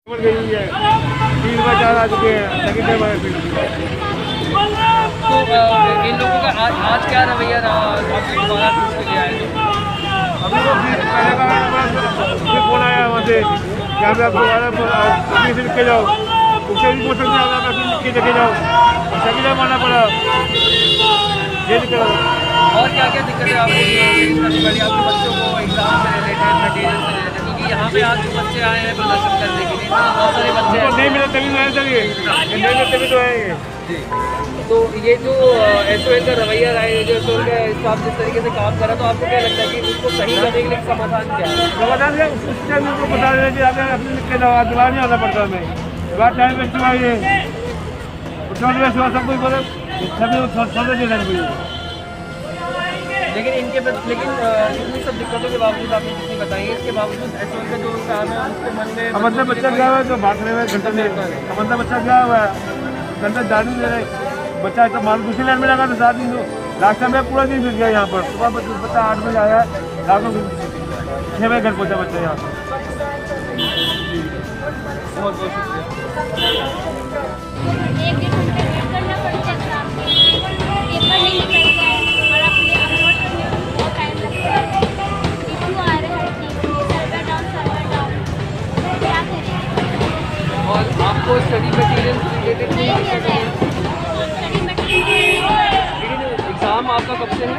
गई है 3 बार 4 आ चुके हैं सेकंड टाइम आए फिर। तो इन लोगों का आज क्या रवैया रहा आपके दोबारा फिर से आए तो अभी वो पहले का फोन आया वहाँ से यहाँ पे आप दोबारा फिर लिख के जाओ, उससे भी पूछ सकते हैं फिर लिख के देखे जाओ, सेकंड टाइम आना पड़ा, ये दिक्कत है। और क्या क्या दिक्कतें आपको फेस करनी पड़ी आपके बच्चों को एग्जाम से रिलेटेड मटीरियल से रिलेटेड, क्योंकि यहाँ पे आज जो बच्चे आए हैं प्रदर्शन करने के लिए तो बहुत सारे बच्चे तो नहीं मिले तभी तो आए चलिए, नहीं मिले तभी तो आएंगे जी। तो ये जो SOL का रवैया रहा है, जो SOL का स्टाफ जिस तरीके से काम करा, तो आपको क्या लगता है कि उसको सही करने के लिए समाधान क्या है? समाधान है उस टाइम उनको बता दें कि आगे अपने लिख के दवा दोबारा नहीं आना पड़ता हमें, बात टाइम वेस्ट हुआ, ये पेट्रोल वेस्ट हुआ, सब कुछ बोले सभी समझ नहीं लग। लेकिन इतनी सब दिक्कतों के बावजूद आपने जितनी बताई है, इसके बावजूद SOL का जो काम है उसके मन में समझना बच्चा गया हुआ है तो भाग रहे हुए घंटे में, समझना बच्चा गया हुआ है घंटा जाने दे रहे बच्चा, तो मान दूसरी लाइन में लगा तो 7 दिन लास्ट टाइम में पूरा दिन बीत गया यहाँ पर। सुबह बच्चा 8 बजे आया, रात को 6 बजे घर पहुँचा बच्चा यहाँ पर। बहुत बहुत शुक्रिया। और आपको स्टडी मटीरियल रिलेटेड लेकिन एग्ज़ाम आपका कब से है?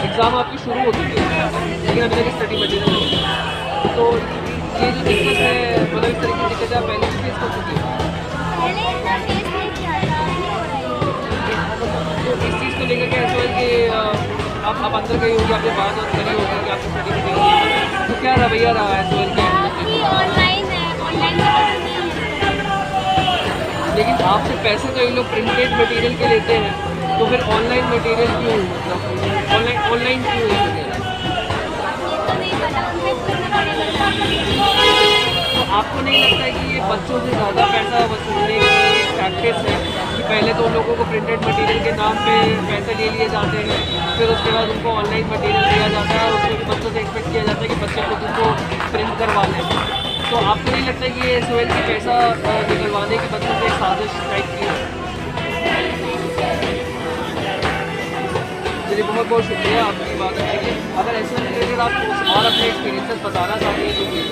एग्ज़ाम आपकी शुरू हो चुकी है लेकिन अभी तक स्टडी मटीरियल नहीं है। तो ये जो दिक्कत है, मतलब इस तरीके की दिक्कत आप पहले भी फेस कर चुकी है, तो इस चीज़ को लेकर के SOL कि आप अंदर गई होगी, आपने बात और करी होगी कि आपकी स्टडी मटीरियल, तो क्या रवैया रहा है SOL का? लेकिन आपसे पैसे तो ये लोग प्रिंटेड मटेरियल के लेते हैं, तो फिर ऑनलाइन मटेरियल क्यों, मतलब ऑनलाइन क्यों है वगैरह? तो आपको नहीं लगता है कि ये बच्चों से ज़्यादा पैसा वसूलने की प्रैक्टिस है कि पहले तो उन लोगों को प्रिंटेड मटेरियल के नाम पे पैसे ले लिए जाते हैं, फिर उसके बाद उनको ऑनलाइन मटेरियल दिया जाता है और उसमें भी बच्चों से एक्सपेक्ट किया जाता है कि बच्चे खुद उसको प्रिंट करवा लें? तो आपको नहीं लगता कि ये SOL की पैसा निकलवाने की बच्चों से एक साजिश टाइप की है? चलिए बहुत बहुत शुक्रिया आपकी बात करने के लिए। अगर SOL रिलेटेड आप और अपने एक्सपीरियंसेस बताना चाहते हैं तो प्लीज़।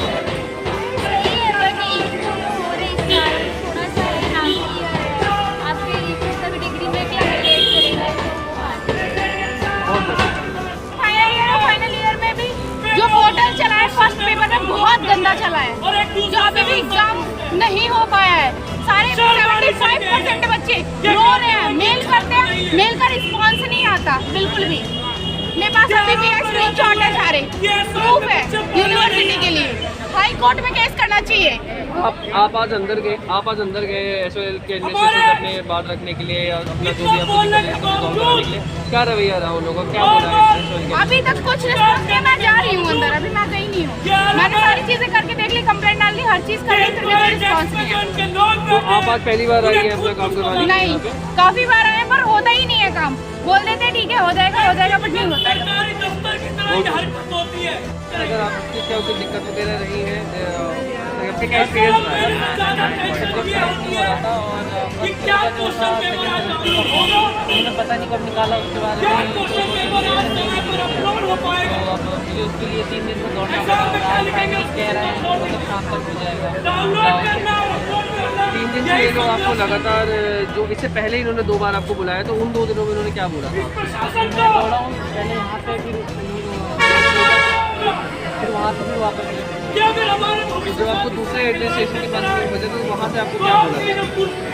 जो पोर्टल चला है फर्स्ट पेपर में बहुत गंदा चला है, जो अभी भी एग्जाम नहीं हो पाया है। सारे 75% बच्चे रो रहे हैं, मेल करते हैं, मेल का रिस्पॉन्स नहीं आता बिल्कुल भी। मेरे पास अभी भी स्क्रीनशॉट है, सारे प्रूफ है यूनिवर्सिटी के लिए। हाई कोर्ट में केस करना चाहिए। आप आज अंदर गए SOL के एडमिनिस्ट्रेशन से अपने बात रखने के लिए, अपना जो भी आपको रिजॉल्व करने के लिए, क्या रवैया रहा उन लोगों का, क्या बोला है SOL के? अभी तक कुछ रिस्पॉन्स नहीं, मैं जा रही हूँ अंदर, अभी मैं गई नहीं हूँ। मैंने सारी चीजें करके देख ली, कंप्लेंट डाल ली, हर चीज कर ली, फिर भी रिस्पॉन्स नहीं है। तो आप आज पहली बार आई हैं अपना काम करवाने? नहीं, काफी बार आए पर होता ही नहीं है काम। बोल देते हैं ठीक है हो जाएगा बट नहीं होता है। अगर आपकी क्या कोई दिक्कत वगैरह रही है, आपके क्या एक्सपीरियंस रहा है? और पता नहीं कब निकाला उसके बाद मुझे उसके लिए 3 दिन में दौड़ना पड़ा, कह रहे हैं मतलब शाम तक हो जाएगा। 3 दिन से ये लोग आपको लगातार, जो इससे पहले इन्होंने 2 बार आपको बुलाया, तो उन 2 दिनों में इन्होंने क्या बोला? दौड़ा हूँ पहले यहाँ पे, फिर वहाँ से फिर वापस जब आपको दूसरे एडमिनिस्ट्रेशन के पास में बजे तो वहाँ से आपको क्या बोला?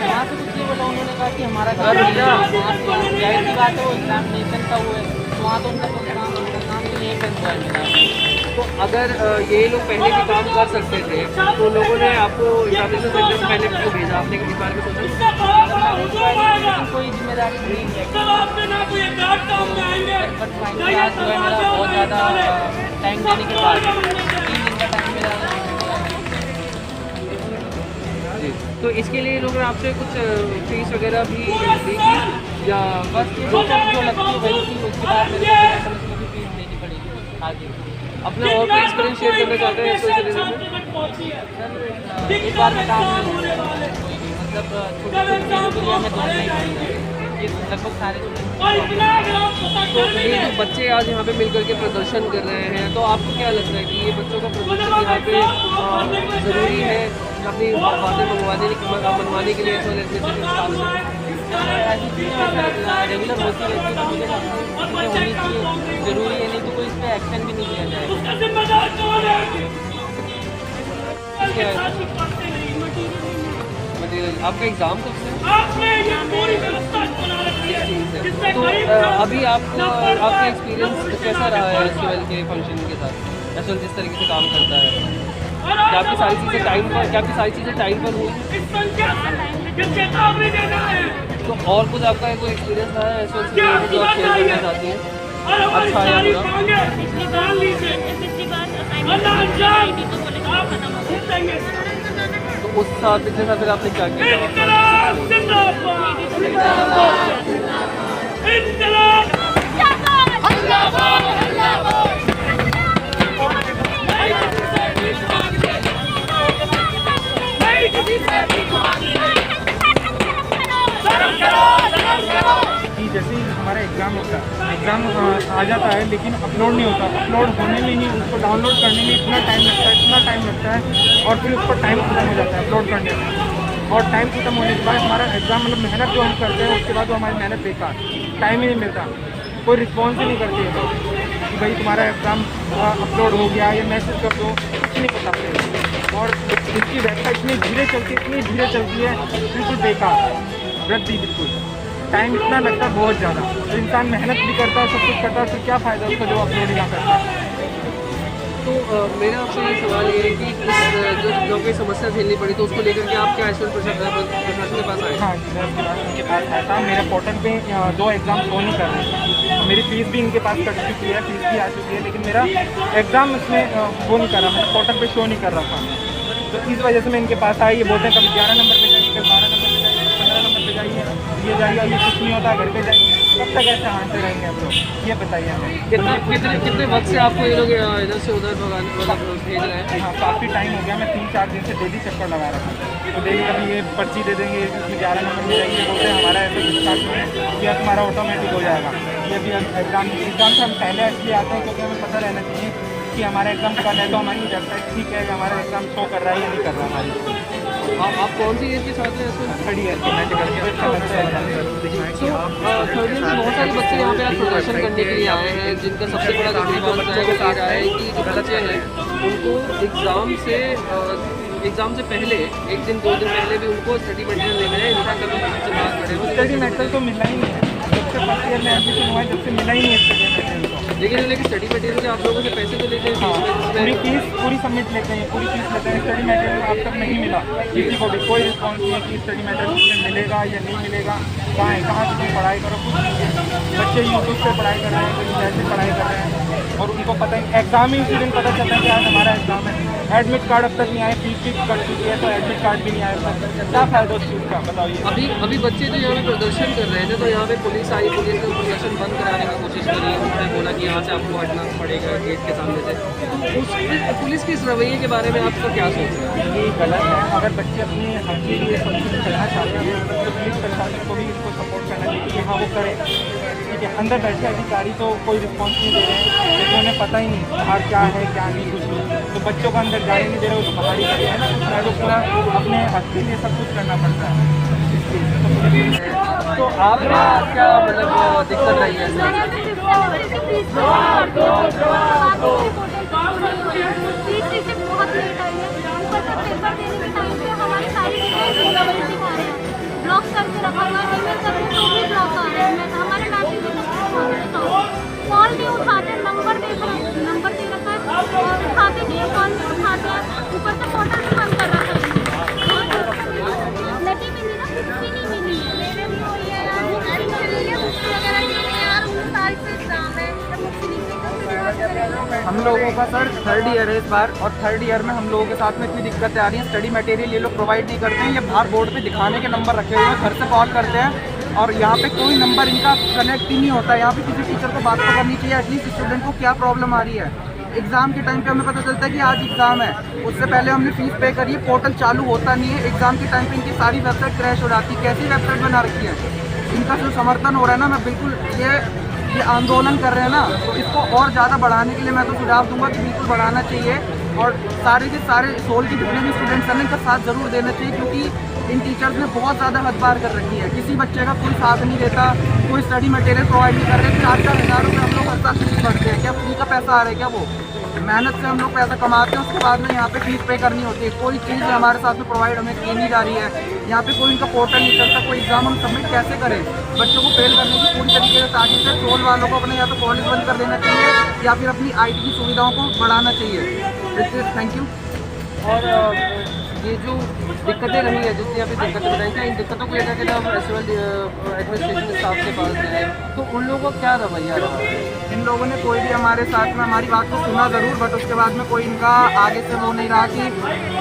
वहाँ से कुछ नहीं बोला, उन्होंने कहा कि हमारा घर जाहिर की बात है, वो एग्जामिनेशन का वो है, वहाँ तो उनका काम तो नहीं करता है। तो अगर ये लोग पहले भी काम कर सकते थे तो लोगों ने आपको एग्जामिनेशन सेंटर से पहले क्यों भेजा? आपने इस बारे में सोचा? कोई जिम्मेदारी नहीं है, बट फाइनली आज जो है मेरा बहुत ज़्यादा टाइम देने के बाद 3 दिन का टाइम मेरा जी। तो इसके लिए लोगों ने आपसे कुछ फीस वगैरह भी दी थी या बस जो लगती है वही थी, उसके बाद मेरे फीस देनी पड़ेगी? हाँ जी। अपना और कोई एक्सपीरियंस शेयर करना चाहते हैं? एक बार में काम नहीं होता है। मतलब छोटे छोटे चीज़ों के लिए हमें दौड़ना ही पड़ता है। ये लगभग सारे तो ये जो बच्चे आज यहाँ पे मिल करके प्रदर्शन कर रहे हैं, तो आपको क्या लगता है कि ये बच्चों का प्रदर्शन यहाँ पे ज़रूरी है अपनी बातें मनवाने के लिए ऐसी रेगुलर होती रहती है? तो मुझे लगता है होनी चाहिए, ज़रूरी है, नहीं तो कोई इस पर एक्शन भी नहीं लिया जाएगा। मटेरियल आपका एग्ज़ाम कब से? तो अभी आपको आपका एक्सपीरियंस कैसा रहा है एसएल के फंक्शन के साथ? एसएल जिस तरीके से काम करता है, क्या आपकी सारी चीज़ें टाइम पर हुई? तो और कुछ आपका कोई एक्सपीरियंस रहा है एसएल से जो आप शेयर करना चाहती हैं? अच्छा है तो उस साल पिछले साल फिर आपने क्या किया? कि जैसे ही हमारा एग्ज़ाम होता है, एग्ज़ाम आ जाता है लेकिन अपलोड नहीं होता। अपलोड होने में ही, उसको डाउनलोड करने में इतना टाइम लगता है और फिर उसको टाइम खत्म हो जाता है अपलोड करने में। और टाइम खत्म होने के बाद हमारा एग्ज़ाम मतलब मेहनत जो हम करते हैं उसके बाद वो हमारी मेहनत बेकार, टाइम ही नहीं मिलता, कोई रिस्पॉन्स ही नहीं करती है तो कि भाई तुम्हारा एग्ज़ाम अपलोड हो गया या मैसेज कर दो, कुछ नहीं बताते। और इसकी वेबसाइट इतनी धीरे चलती है बिल्कुल बेकार, रद्दी बिल्कुल। टाइम इतना लगता है बहुत ज़्यादा, तो इंसान मेहनत भी करता है, सब कुछ करता है, तो क्या फ़ायदा उसका जो अपलोड ही ना करता है। तो मेरा आपसे ये सवाल ये है कि जो कोई समस्या झेलनी पड़ी तो उसको लेकर के आप क्या एसएल प्रशासन के पास आए? हाँ जी, मैं उसके बाद उनके पास आया था। मेरे पोर्टल पे 2 एग्ज़ाम शो नहीं कर रहे थे, मेरी फ़ीस भी इनके पास कट चुकी है, फ़ीस भी आ चुकी है, लेकिन मेरा एग्ज़ाम इसमें वो नहीं कर रहा, मेरा पोर्टल पे शो नहीं कर रहा था। तो इस वजह से मैं इनके पास आई। ये बोलते हैं कभी 11 नंबर पे जाइए, कभी 12 नंबर पे जाइए, 15 नंबर पे जाइए, ये जाइए, ये कुछ नहीं होता, घर पे जाइए। कब तक ऐसे हारते रहेंगे हम लोग, ये बताइए हमें। कितने वक्त से आपको ये लोग इधर से उधर भेज रहे हैं? हाँ, काफ़ी टाइम हो गया, मैं 3-4 दिन से डेली चक्कर लगा रहा था। तो डेली कभी ये पर्ची दे देंगे, इसमें 11 नंबर में जाइए, बोलते हैं हमारा ऐसा कुछ साथ में या तुम्हारा ऑटोमेटिक हो जाएगा। ये भी एग्ज़ाम से हम पहले इसलिए आते हैं क्योंकि हमें पता रहना चाहिए कि हमारा एग्ज़ाम कल है, तो हमारी वेबसाइट ठीक है, हमारा एग्ज़ाम शो कर रहा है या नहीं कर रहा हमारी। आप कौन सी एज के साथ हैं? 3rd ईयर के मैं थर्ड ईयर में बहुत सारे बच्चे यहाँ पे आज प्रदर्शन करने के लिए आए हैं, जिनका सबसे बड़ा तकरीबन ये रहा है कि जो बच्चे हैं उनको एग्ज़ाम से पहले 1 दिन 2 दिन पहले भी उनको स्टडी मटेरियल लेना है। इनका कभी से बात करें स्टडी मटेरियल तो मिलना ही नहीं है, जब से फर्स्ट ईयर में एडमिशन हुआ है जब से मिला ही नहीं है स्टडी मटेरियल को। लेकिन स्टडी मटेरियल के आप लोगों से पैसे तो लेते हैं? पूरी फीस पूरी सबमिट लेते हैं, पूरी फीस लेते हैं। स्टडी मटेरियल अब तक नहीं मिला किसी को भी, कोई रिस्पॉन्स नहीं है कि स्टडी मटेरियल में मिलेगा या नहीं मिलेगा, कहाँ है, कहाँ से तुम पढ़ाई करो, कुछ नहीं है। बच्चे यूट्यूब से पढ़ाई कर रहे हैं, कहीं ऐसे पढ़ाई कर रहे हैं और उनको पता है एग्ज़ाम ही उसी दिन पता चलता है कि आज हमारा एग्ज़ाम है। एडमिट कार्ड अब तक नहीं आया, फीस भी कट चुकी है तो एडमिट कार्ड भी नहीं आया, क्या फ़ायदा उस चीज़ का बताइए। अभी बच्चे जो यहाँ पे प्रदर्शन कर रहे हैं तो यहाँ पे पुलिस आई, पुलिस ने प्रदर्शन बंद कराने की कोशिश करी, उसने बोला कि यहाँ से आपको हटना पड़ेगा गेट के सामने से। तो पुलिस के इस रवैये के बारे में आपका क्या सोचना है? ये गलत है। अगर बच्चे अपने हक के लिए सब कुछ करना चाहते हैं तो पुलिस प्रशासन को भी इसको सपोर्ट करना चाहिए कि हाँ वो करें, ठीक है। अंदर बैठे अधिकारी तो कोई रिस्पॉन्स नहीं दे रहे हैं क्योंकि उन्हें पता ही नहीं बाहर क्या है क्या नहीं, कुछ नहीं। तो बच्चों को अंदर जाने नहीं दे रहे, वो तो बाहर ही कर रहे हैं ना, तो पूरा अपने हक के लिए सब कुछ करना पड़ता है। तो आपका क्या मतलब दिक्कत रही है? ब्लॉक करके रखा हुआ है, ईमेल करके तो भी ब्लॉक आ रहा है। हमारे मैसेज कॉल नहीं उठाते, नंबर दे रखा है और उठाते नहीं, कॉल नहीं उठाते हैं, ऊपर से पोर्टल भी बंद कर रखा है। लगी भी नहीं ना, कुछ भी नहीं मिली। मेरे भी वही है यार, बुक्स भी नहीं मिली है, बुक्स वगैरह नहीं है यार, 19 तारीख से एग्जाम है, बुक्स नहीं मिली। हम लोगों का सर 3rd ईयर है इस बार और 3rd ईयर में हम लोगों के साथ में इतनी दिक्कतें आ रही हैं। स्टडी मटेरियल ये लोग प्रोवाइड नहीं करते हैं, ये बाहर बोर्ड पे दिखाने के नंबर रखे हुए हैं, घर से कॉल करते हैं और यहाँ पे कोई नंबर इनका कनेक्ट ही नहीं होता है। यहाँ पे किसी टीचर को बात तो करनी चाहिए, एटलीस्ट स्टूडेंट को क्या प्रॉब्लम आ रही है एग्ज़ाम के टाइम पे हमें पता चलता है कि आज एग्ज़ाम है, उससे पहले हमने फीस पे करी है, पोर्टल चालू होता नहीं है, एग्ज़ाम के टाइम पे इनकी सारी वेबसाइट क्रैश हो जाती है। कैसी वेबसाइट बना रखी है? इनका जो समर्थन हो रहा है ना, मैं बिल्कुल ये आंदोलन कर रहे हैं ना, तो इसको और ज़्यादा बढ़ाने के लिए मैं तो सुझाव दूंगा कि बिल्कुल बढ़ाना चाहिए और सारे के सारे सोल के जितने भी स्टूडेंट्स हैं इनका साथ ज़रूर देना चाहिए, क्योंकि इन टीचर्स ने बहुत ज़्यादा हद पार कर रखी है। किसी बच्चे का कोई साथ नहीं देता, कोई स्टडी मटेरियल प्रोवाइड नहीं कर रहे। 4-4 हज़ार रुपये हम लोग हर साल फीस भरते हैं, क्या फ्री का पैसा आ रहा है क्या? वो मेहनत से हम लोग पैसा कमाते हैं, उसके बाद में यहाँ पे फीस पे करनी होती है। कोई चीज़ हमारे साथ में प्रोवाइड हमें की नहीं जा रही है। यहाँ पे कोई इनका पोर्टल नहीं चलता, कोई एग्ज़ाम हम सबमिट कैसे करें? बच्चों को फेल करने की पूरी तरीके से साजिश है। सोल वालों को अपने या तो कॉलेज बंद कर देना चाहिए या फिर अपनी IT की सुविधाओं को बढ़ाना चाहिए। Thank you. और ये जो दिक्कतें रही है, जितनी अभी दिक्कतें बनाई क्या, इन दिक्कतों को लेकर के हम एडमिनिस्ट्रेशन स्टाफ के पास गए तो उन लोगों का क्या रवैया रहा? इन लोगों ने कोई भी हमारे साथ में हमारी बात को सुना ज़रूर, बट उसके बाद में कोई इनका आगे से वो नहीं रहा कि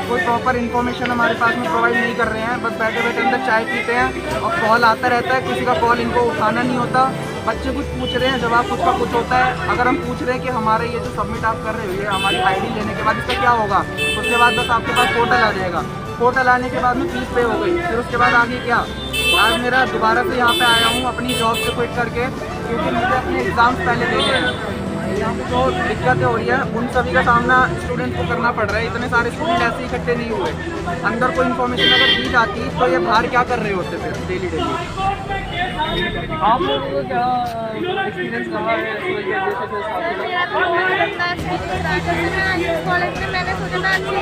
कोई प्रॉपर इन्फॉर्मेशन हमारे पास में प्रोवाइड नहीं कर रहे हैं। बस बैठे बैठे अंदर चाय पीते हैं और कॉल आता रहता है, किसी का कॉल इनको उठाना नहीं होता। बच्चे कुछ पूछ रहे हैं, जवाब कुछ का कुछ होता है। अगर हम पूछ रहे हैं कि हमारे ये जो सबमिट आप कर रहे हो ये हमारी ID लेने के बाद इसका क्या होगा, उसके बाद बस आपके पास पोर्टल आ जाएगा। पोर्टल आने के बाद में फीस पे हो गई, फिर उसके बाद आगे क्या? आज मेरा दोबारा से यहाँ पे आया हूँ अपनी जॉब से क्विट करके, क्योंकि मुझे अपने एग्ज़ाम्स पहले देने हैं। यहाँ पे जो दिक्कतें हो रही है उन सभी का सामना स्टूडेंट को करना पड़ रहा है। इतने सारे स्टूडेंट ऐसे इकट्ठे नहीं हुए। अंदर कोई इन्फॉर्मेशन अगर दी जाती तो ये बाहर क्या कर रहे होते फिर डेली। आप लोगों को क्या एक्सपीरियंस रहा है कॉलेज में? मैंने सोचा था अच्छी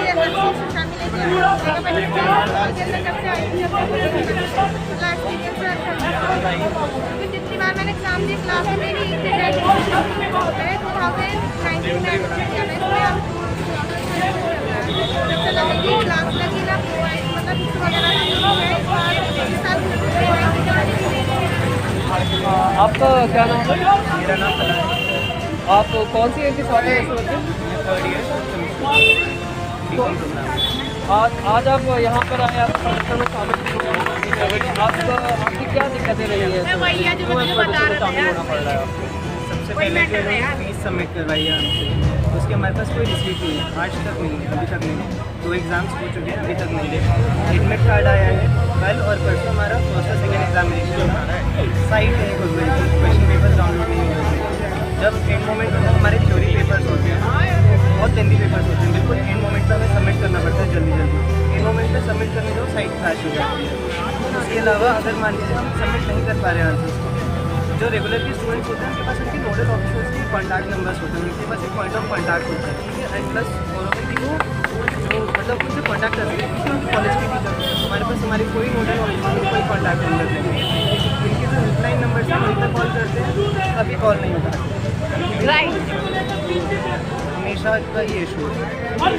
शामिल जितनी बार मैंने एग्जाम दी क्लास में मेरी 2019 में क्लास लगी ना, आपका क्या नाम है? मेरा नाम है। आप कौन सी एज के साथ हैं इस वक्त? आज आप यहाँ पर आए, आप प्रदर्शन में शामिल हुए, आपकी क्या दिक्कतें रही है? सबसे पहले जो है फीस सबमिट करवाई है हमसे, उसके हमारे पास कोई रिसीट नहीं है, आज तक नहीं है, अभी तक नहीं है। 2 एग्ज़ाम्स हो चुके हैं, अभी तक नहीं है। एडमिट कार्ड आया है कल और परसों हमारा फर्स्ट और सेकेंड एग्जामिनेशन है। साइट नहीं खुल रही थी, क्वेश्चन पेपर डाउनलोड नहीं हो रहे थे। जब एंड मोमेंट में हमारे थ्योरी पेपर्स होते हैं, बहुत लेंथी पेपर्स होते हैं, बिल्कुल एंड मोमेंट पर हमें सबमिट करना पड़ता है जल्दी। एंड मोमेंट में सबमिट करने जाओ साइट क्रैश हो जाती है। उसके अलावा अगर मान लीजिए हम सबमिट नहीं कर पा रहे हैं आंसर्स को, जो रेगुलर के स्टूडेंट्स होते हैं उनके पास उनके नोडल ऑफिसर्स के कॉन्टैक्ट नंबर्स होते हैं, उनके पास एक पॉइंट ऑफ कॉन्टैक्ट होता है, ठीक है। एंड प्लस और जो मतलब उनसे कॉन्टैक्ट कर सकते हैं, क्योंकि उनके कॉलेज के टीचर हैं। हमारे पास हमारी कोई नोडल ऑफिसर कोई कॉन्टैक्ट नंबर नहीं है। इनके जो हेल्पलाइन नंबर से वहीं पर कॉल करते हैं, अभी कॉल नहीं होता। हमेशा का ये इशू है। और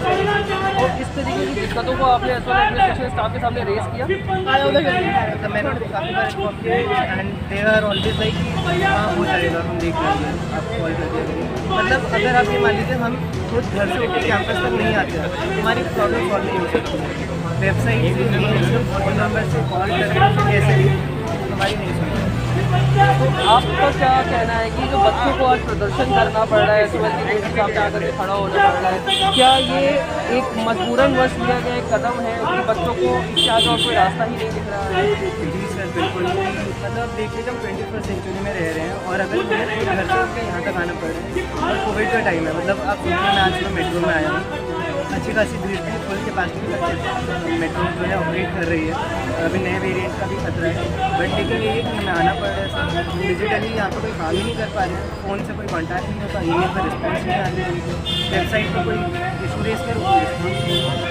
इस तरीके की दिक्कतों को आपने एडमिनिस्ट्रेशन स्टाफ के सामने रेस किया? तो मैंने उनको काफ़ी बार इन्फॉर्म किया and they are always like कि हाँ हो जाएगा, हम देख लेंगे, आप कॉल कर दिया। मतलब अगर आप ये मान लीजिए हम खुद घर से उठ के कैंपस तक नहीं आते तो हमारी प्रॉब्लम सॉल्व नहीं हो सकती। वेबसाइट से नहीं, फ़ोन नंबर से कॉल करके कैसे भी हमारी नहीं सुनती। तो आपका क्या कहना है कि जो बच्चों को आज प्रदर्शन करना पड़ रहा है, सुबह की देर सामने आकर के खड़ा होना पड़ रहा है, क्या ये एक मजबूरन वश लिया गया एक कदम है कि बच्चों को इससे आगे और कोई रास्ता ही नहीं दिख रहा है? जी सर, बिल्कुल। मतलब देखिए हम 21st सेंचुरी में रह रहे हैं और अगर मुझे घर से उठ के यहाँ तक आना पड़ रहा है और कोविड का टाइम है, मतलब आप सोचिए मैं आज सुबह मेट्रो में आया हूँ, अच्छी खासी भीड़ थी, फुल कैपेसिटी तक मेट्रो जो है ऑपरेट कर रही है। अभी नए वेरिएंट का भी खतरा है, बट लेकिन ये कि हमें आना पड़ रहा है सर। डिजिटली यहाँ पर कोई काम ही नहीं कर पा रहे हैं, फ़ोन से कोई कॉन्टैक्ट नहीं होता, ईमेल पर रिस्पॉन्स नहीं आ रही है, वेबसाइट पर कोई इशू रेस कर कोई रिस्पॉन्स नहीं होता।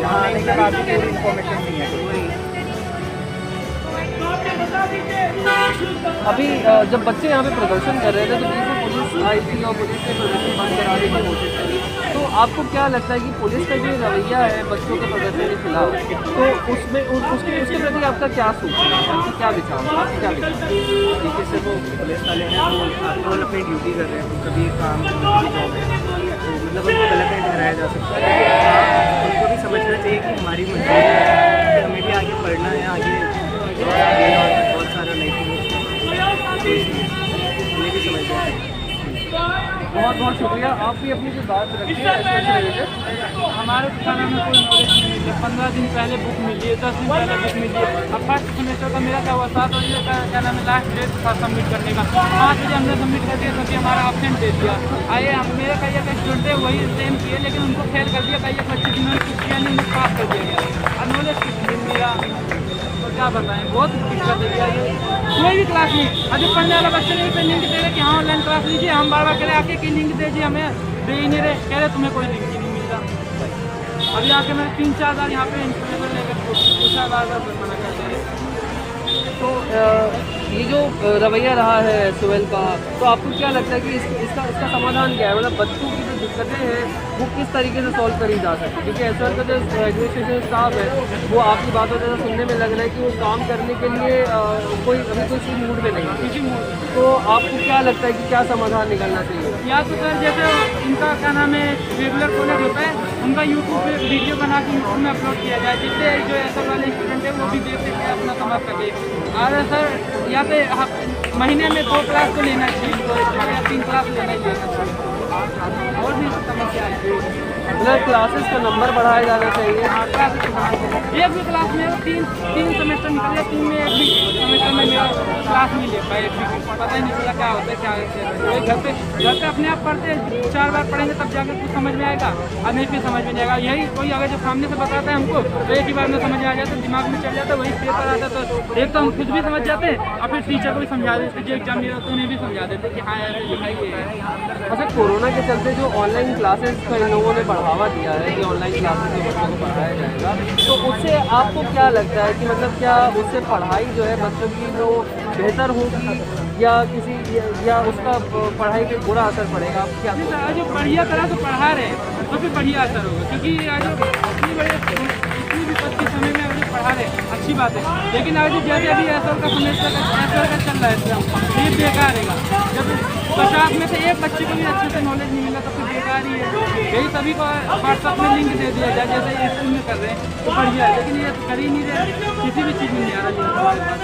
यहाँ आने के बाद भी कोई इन्फॉर्मेशन नहीं है कोई। अभी जब बच्चे यहाँ पे प्रदर्शन कर रहे थे तो बीच में पुलिस आई थी और पुलिस ने प्रदर्शन बंद कराने की कोशिश करी, तो आपको क्या लगता है कि पुलिस का जो रवैया है बच्चों के प्रदर्शन के खिलाफ, तो उसमें उसके प्रति आपका क्या सोचना है, आपकी क्या विचार है, आपकी क्या विचार? देखिए सर, वो पुलिस वाले हैं वो आफ्टर अपनी ड्यूटी कर रहे हैं, कभी काम कभी जॉब है, तो मतलब उनको गलत नहीं ठहराया जा सकता है। उनको भी समझना चाहिए कि हमारी मजबूरी है कि हमें भी आगे पढ़ना है, आगे बहुत सारा लाइफ में, तो इसलिए उन्हें भी समझना चाहिए। बहुत बहुत शुक्रिया। आप भी अपनी जो बात रखिए ऐसे रिलेटेड। हमारे खाना में कोई नॉलेज नहीं मिली। 15 दिन पहले बुक मिली है, 10 दिन पहले बुक मिली है। अब फर्स्ट सेमेस्टर का मेरा क्या हुआ, 7 बजे का क्या नाम है लास्ट डेट था सबमिट करने का। 5 बजे हमने सबमिट कर दिया, तभी हमारा ऑप्शन दे दिया। आइए मेरा कई एक स्टूडेंट है वही सेम किए, लेकिन उनको फेल कर दिया। कई एक बच्चे जिन्होंने कुछ किया नहीं उनको पास कर दिया गया। और नॉलेज कुछ नहीं मिला, तो क्या बताएं, बहुत दिक्कत है यार। कोई भी क्लास नहीं, अभी पढ़ने वाला बच्चे नहीं पे लिंक दे रहे कि हाँ ऑनलाइन क्लास लीजिए। हम बार बार कह रहे आके कि लिंक दीजिए, हमें दे ही नहीं रहे, कह रहे तुम्हें कोई लिंक ही नहीं मिलता। अभी आके मैंने 3-4 बार यहाँ पे इन्फॉर्मेशन लेकर पूछा, बार मना कर दे रहे। तो ये जो रवैया रहा है सुहेल का, तो आपको क्या लगता है कि इसका समाधान क्या है? मतलब बच्चों की जो दिक्कतें हैं वो किस तरीके से सॉल्व करी जा सकती है? क्योंकि एसआर का जो एडमिनिस्ट्रेशन स्टाफ है वो आपकी बातों से सुनने में लग रहा है कि वो काम करने के लिए अभी कोई मूड में नहीं है। किसी मूड तो आपको क्या लगता है कि क्या समाधान निकलना चाहिए? या तो सर जैसे इनका क्या नाम है रेगुलर कॉलेज होता है, उनका यूट्यूब पे वीडियो बना के यूट्यूब में अपलोड किया जाए, जिससे जो ऐसा वाले स्टूडेंट है वो भी देख सके, अपना समझ सके। और सर या पे महीने में 2 क्लास तो लेना चाहिए इनको, या 3 क्लास लेना ही लेना चाहिए। और भी समस्या है, मतलब क्लासेस का नंबर बढ़ाया जाना चाहिए। एक भी क्लास में तीन सेमेस्टर निकल गया, 3 में एक भी सेमेस्टर में मेरा क्लास नहीं ले पाए, पता ही नहीं चला क्या होता है क्या है। घर पे अपने आप पढ़ते 4 बार पढ़ेंगे तब जाकर कुछ समझ में आएगा, और नहीं फिर समझ में नहीं आएगा। यही कोई अगर जो सामने से बताता है हमको तो एक ही बार में समझ में आ जाता है, दिमाग में चल जाता है, वही पेपर आता है तो एक तो हम खुद भी समझ जाते हैं और फिर टीचर को भी समझा देते, जो एग्जाम नहीं रहता उन्हें भी समझा देते कि हाँ ऐसे लिखाइए। अच्छा, कोरोना के चलते जो ऑनलाइन क्लासेस का इन लोगों ने बढ़ावा दिया है कि ऑनलाइन क्लासेस में बच्चों को पढ़ाया जाएगा, तो उससे आपको क्या लगता है कि मतलब क्या उससे पढ़ाई जो है बच्चों की जो बेहतर होगी या उसका पढ़ाई पे बुरा असर पड़ेगा? आप क्या आज जो बढ़िया तरह से पढ़ा रहे हैं तो फिर बढ़िया असर होगा, क्योंकि आज इतनी विपत्ति के समय में अभी पढ़ा रहे अच्छी बात है। लेकिन आज जैसे अभी एसआर का सेमेस्टर का चल रहा है एग्जाम, ये बेकार रहेगा। जब 50 में से एक बच्चे को भी अच्छे से नॉलेज नहीं मिला तो फिर बेकार ही है। यही सभी को व्हाट्सअप में लिंक दे दिया जाए जैसे स्कूल में कर रहे हैं तो बढ़िया है, लेकिन ये कर ही नहीं रहे, किसी भी चीज़ में नहीं आ रहा लिंक हमारे पास।